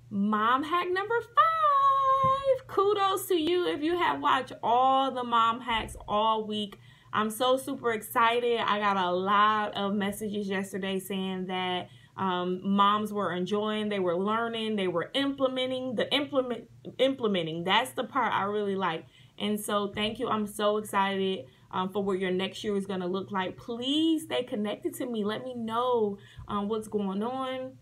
Mom hack number 5. Kudos to you if you have watched all the mom hacks all week. I'm so super excited. I got a lot of messages yesterday saying that moms were enjoying, they were learning, they were implementing. Implementing. That's the part I really like. And so thank you. I'm so excited for what your next year is going to look like. Please stay connected to me. Let me know what's going on,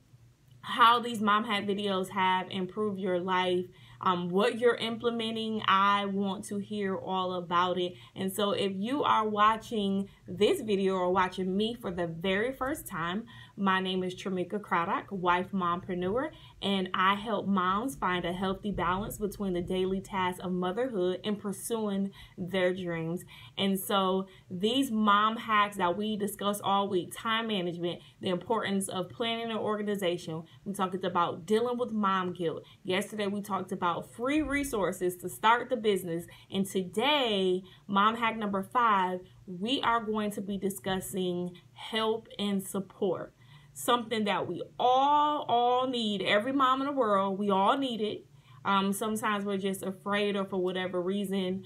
how these mom hack videos have improved your life, what you're implementing. I want to hear all about it. And so if you are watching this video or watching me for the very first time, my name is Tramika Craddock, wife mompreneur, and I help moms find a healthy balance between the daily tasks of motherhood and pursuing their dreams. And so these mom hacks that we discuss all week: time management, the importance of planning and organization. We talked about dealing with mom guilt. Yesterday we talked about free resources to start the business. And today, mom hack number 5, we are going to be discussing help and support. Something that we all need. Every mom in the world, we all need it. Sometimes we're just afraid, or for whatever reason,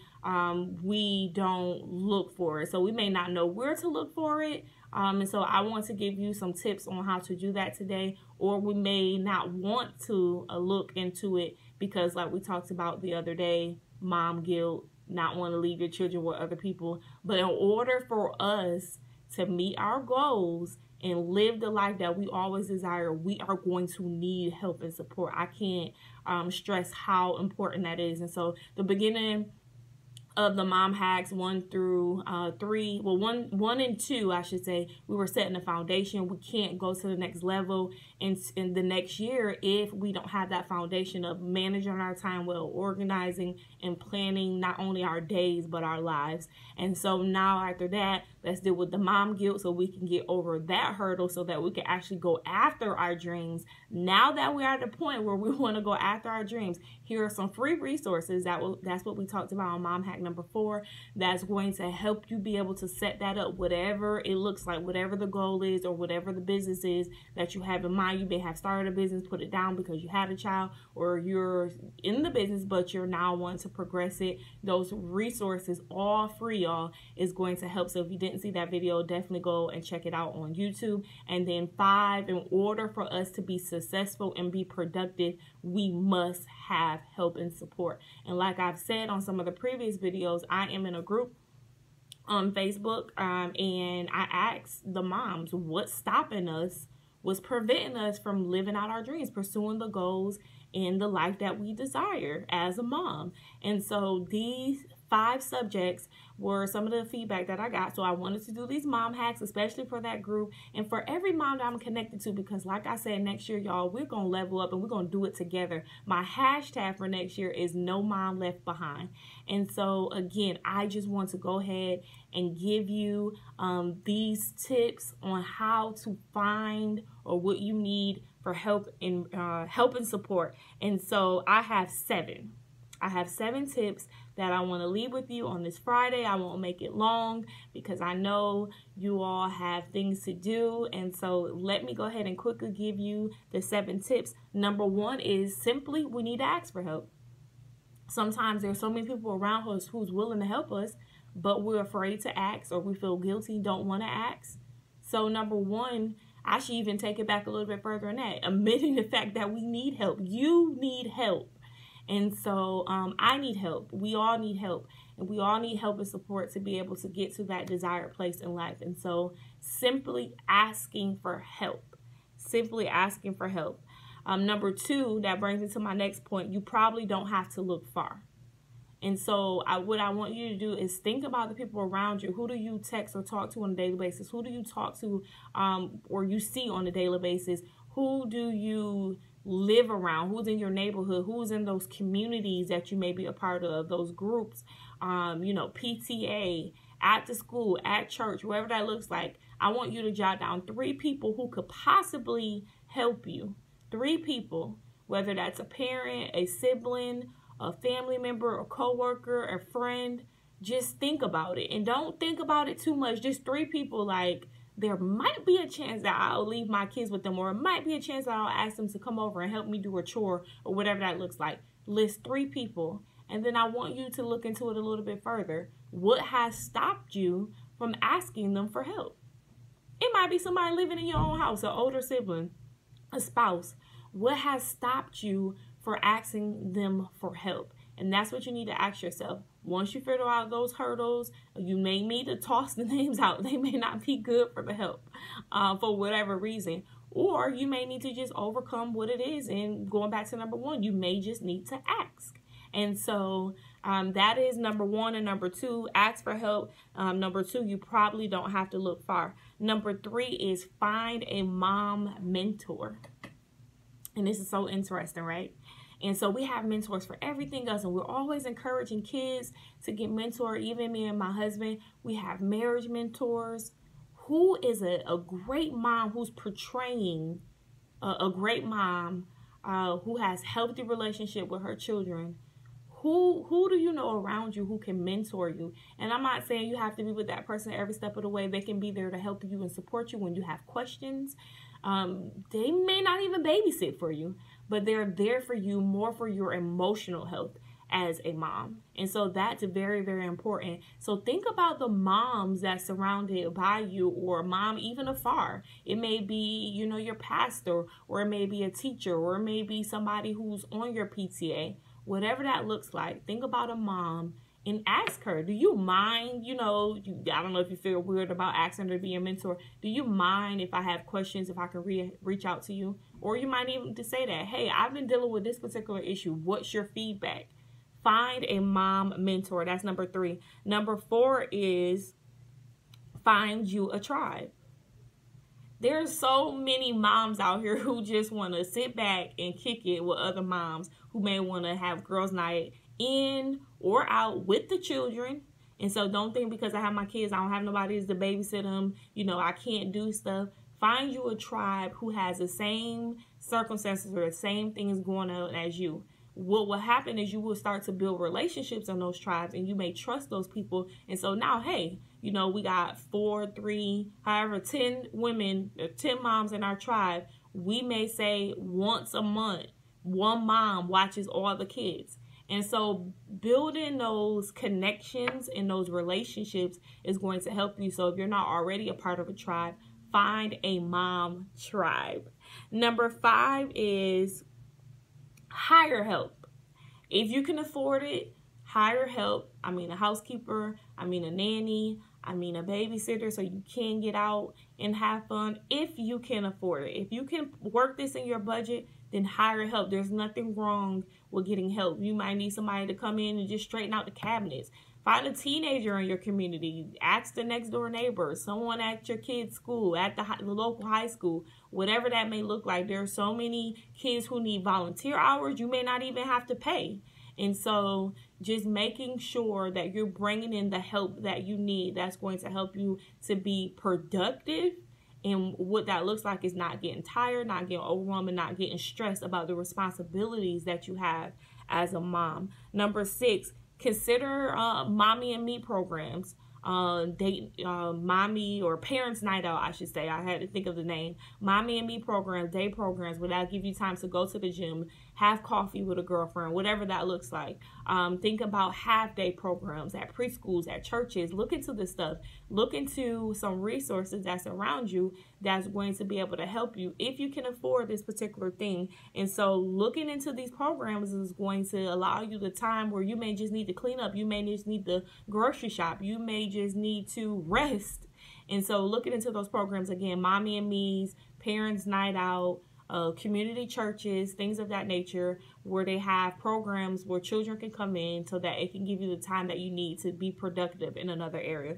we don't look for it. So we may not know where to look for it. And so I want to give you some tips on how to do that today. Or we may not want to look into it because, like we talked about the other day, mom guilt, not want to leave your children with other people. But in order for us to meet our goals and live the life that we always desire, we are going to need help and support. I can't stress how important that is. And so the beginning of the mom hacks 1 through 3, well, 1 and 2, I should say, we were setting a foundation. We can't go to the next level in the next year if we don't have that foundation of managing our time well, organizing and planning not only our days but our lives. And so now after that, let's deal with the mom guilt so we can get over that hurdle so that we can actually go after our dreams. Now that we're at the point where we want to go after our dreams, here are some free resources. That's what we talked about on mom hack number 4. That's going to help you be able to set that up, whatever it looks like, whatever the goal is or whatever the business is that you have in mind. You may have started a business, put it down because you had a child, or you're in the business but you're now wanting to progress it. Those resources, all free, y'all, is going to help. So if you didn't see that video, definitely go and check it out on YouTube. And then 5, in order for us to be successful and be productive, we must have help and support. And like I've said on some of the previous videos, I am in a group on Facebook, and I asked the moms what's stopping us, what's preventing us from living out our dreams, pursuing the goals in the life that we desire as a mom. And so these 5 subjects were some of the feedback that I got. So I wanted to do these mom hacks, especially for that group and for every mom that I'm connected to, because like I said, next year, y'all, we're going to level up and we're going to do it together. My hashtag for next year is No Mom Left Behind. And so again, I just want to go ahead and give you these tips on how to find or what you need for help and support. And so I have 7. I have 7 tips that I want to leave with you on this Friday. I won't make it long because I know you all have things to do. And so let me go ahead and quickly give you the 7 tips. Number 1 is simply we need to ask for help. Sometimes there's so many people around us who's willing to help us, but we're afraid to ask, or we feel guilty, don't want to ask. So number 1, I should even take it back a little bit further than that, admitting the fact that we need help. You need help. And so I need help. We all need help. And we all need help and support to be able to get to that desired place in life. And so simply asking for help. Simply asking for help. Number 2, that brings me to my next point. You probably don't have to look far. And so what I want you to do is think about the people around you. Who do you text or talk to on a daily basis? Who do you talk to or you see on a daily basis? Who do you live around? Who's in your neighborhood? Who's in those communities that you may be a part of, those groups, you know, PTA, at the school, at church, wherever that looks like. I want you to jot down 3 people who could possibly help you. 3 people, whether that's a parent, a sibling, a family member, a coworker, a friend. Just think about it, and don't think about it too much. Just 3 people, like there might be a chance that I'll leave my kids with them, or it might be a chance that I'll ask them to come over and help me do a chore or whatever that looks like. List 3 people, and then I want you to look into it a little bit further. What has stopped you from asking them for help? It might be somebody living in your own house, an older sibling, a spouse. What has stopped you for asking them for help? And that's what you need to ask yourself. Once you figure out those hurdles, you may need to toss the names out. They may not be good for the help for whatever reason. Or you may need to just overcome what it is. And going back to number 1, you may just need to ask. And so that is number 1. And number 2, ask for help. Number 2, you probably don't have to look far. Number 3 is find a mom mentor. And this is so interesting, right? And so we have mentors for everything else, and we're always encouraging kids to get mentored. Even me and my husband, we have marriage mentors. Who is a great mom who's portraying a great mom who has healthy relationship with her children? Who do you know around you who can mentor you? And I'm not saying you have to be with that person every step of the way. They can be there to help you and support you when you have questions. They may not even babysit for you, but they're there for you more for your emotional health as a mom. And so that's very, very important. So think about the moms that's surrounded by you, or mom even afar. It may be, you know, your pastor, or it may be a teacher, or it may be somebody who's on your PTA. Whatever that looks like, think about a mom and ask her, do you mind, you know, I don't know if you feel weird about asking her to be a mentor. Do you mind if I have questions, if I can reach out to you? Or you might even to say that, hey, I've been dealing with this particular issue. What's your feedback? Find a mom mentor. That's number 3. Number 4 is find you a tribe. There's so many moms out here who just want to sit back and kick it with other moms who may want to have girls' night in or out with the children. And so don't think because I have my kids, I don't have nobody to babysit them, you know, I can't do stuff. Find you a tribe who has the same circumstances or the same things going on as you. What will happen is you will start to build relationships in those tribes, and you may trust those people. And so now, hey, you know, we got 4, 3, however, 10 women, 10 moms in our tribe. We may say once a month, one mom watches all the kids. And so building those connections and those relationships is going to help you. So if you're not already a part of a tribe, find a mom tribe. Number 5 is hire help. If you can afford it, hire help. I mean, a housekeeper, I mean, a nanny, I mean, a babysitter, so you can get out and have fun if you can afford it. If you can work this in your budget, then hire help. There's nothing wrong with getting help. You might need somebody to come in and just straighten out the cabinets. Find a teenager in your community. Ask the next door neighbor, someone at your kid's school, at the local high school, whatever that may look like. There are so many kids who need volunteer hours. You may not even have to pay. And so just making sure that you're bringing in the help that you need, that's going to help you to be productive. And what that looks like is not getting tired, not getting overwhelmed, and not getting stressed about the responsibilities that you have as a mom. Number 6, consider mommy and me programs. Mommy or parents night out, I should say. I had to think of the name. Mommy and me programs, day programs, where that'll give you time to go to the gym, have coffee with a girlfriend, whatever that looks like. Think about half-day programs at preschools, at churches. Look into this stuff. Look into some resources that's around you that's going to be able to help you if you can afford this particular thing. And so looking into these programs is going to allow you the time where you may just need to clean up. You may just need to grocery shop. You may just need to rest. And so looking into those programs, again, Mommy and Me's, Parents Night Out, community churches, things of that nature, where they have programs where children can come in so that it can give you the time that you need to be productive in another area.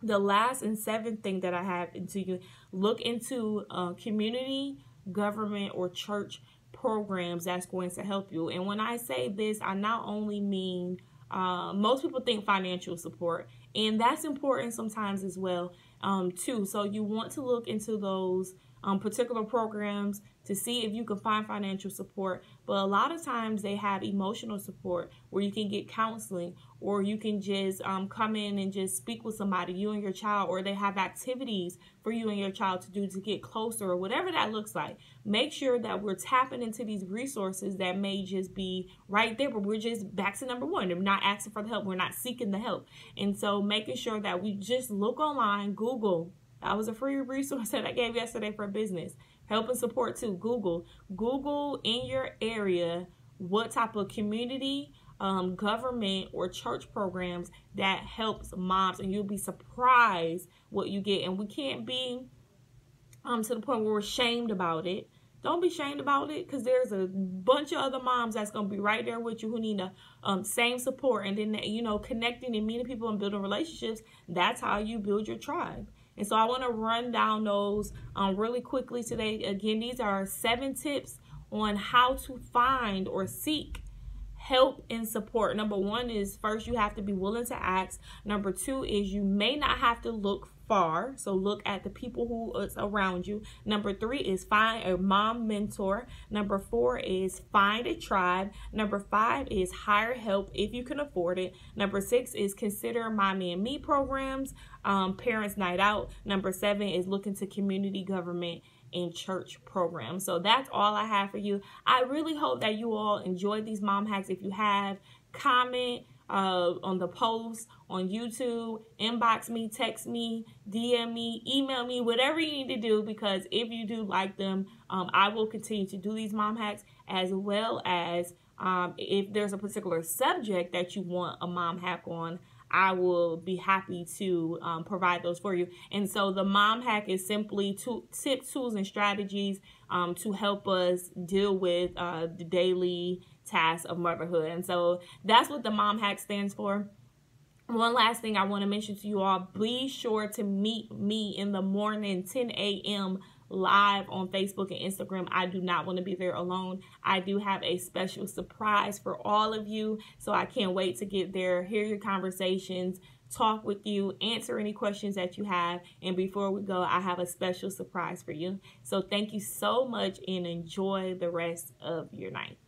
The last and 7th thing that I have into you, look into community, government, or church programs that's going to help you. And when I say this, I not only mean most people think financial support, and that's important sometimes as well too. So you want to look into those particular programs to see if you can find financial support. But a lot of times they have emotional support where you can get counseling, or you can just come in and just speak with somebody, you and your child, or they have activities for you and your child to do to get closer, or whatever that looks like. Make sure that we're tapping into these resources that may just be right there, but we're just back to number one. We're not asking for the help. We're not seeking the help. And so making sure that we just look online, Google. That was a free resource that I gave yesterday for business. Help and support too. Google in your area what type of community, government, or church programs that helps moms, and you'll be surprised what you get. And we can't be to the point where we're shamed about it. Don't be shamed about it, because there's a bunch of other moms that's going to be right there with you who need the same support. And then, connecting and meeting people and building relationships, that's how you build your tribe. And so I want to run down those really quickly today. Again, these are 7 tips on how to find or seek help and support. Number 1 is, first, you have to be willing to ask. Number 2 is you may not have to look far, so look at the people who is around you. Number 3 is find a mom mentor. Number 4 is find a tribe. Number 5 is hire help if you can afford it. Number 6 is consider Mommy and Me programs, Parents Night Out. Number 7 is look into community, government, and church programs. So that's all I have for you. I really hope that you all enjoyed these mom hacks. If you have, comment on the post on YouTube, inbox me, text me, DM me, email me, whatever you need to do, because if you do like them, I will continue to do these mom hacks, as well as if there's a particular subject that you want a mom hack on, I will be happy to provide those for you. And so the mom hack is simply tips, tools, and strategies to help us deal with the daily tasks of motherhood. And so that's what the mom hack stands for. One last thing I want to mention to you all, be sure to meet me in the morning, 10 a.m. live on Facebook and Instagram. I do not want to be there alone. I do have a special surprise for all of you, so I can't wait to get there, hear your conversations, talk with you, answer any questions that you have. And before we go, I have a special surprise for you. So thank you so much, and enjoy the rest of your night.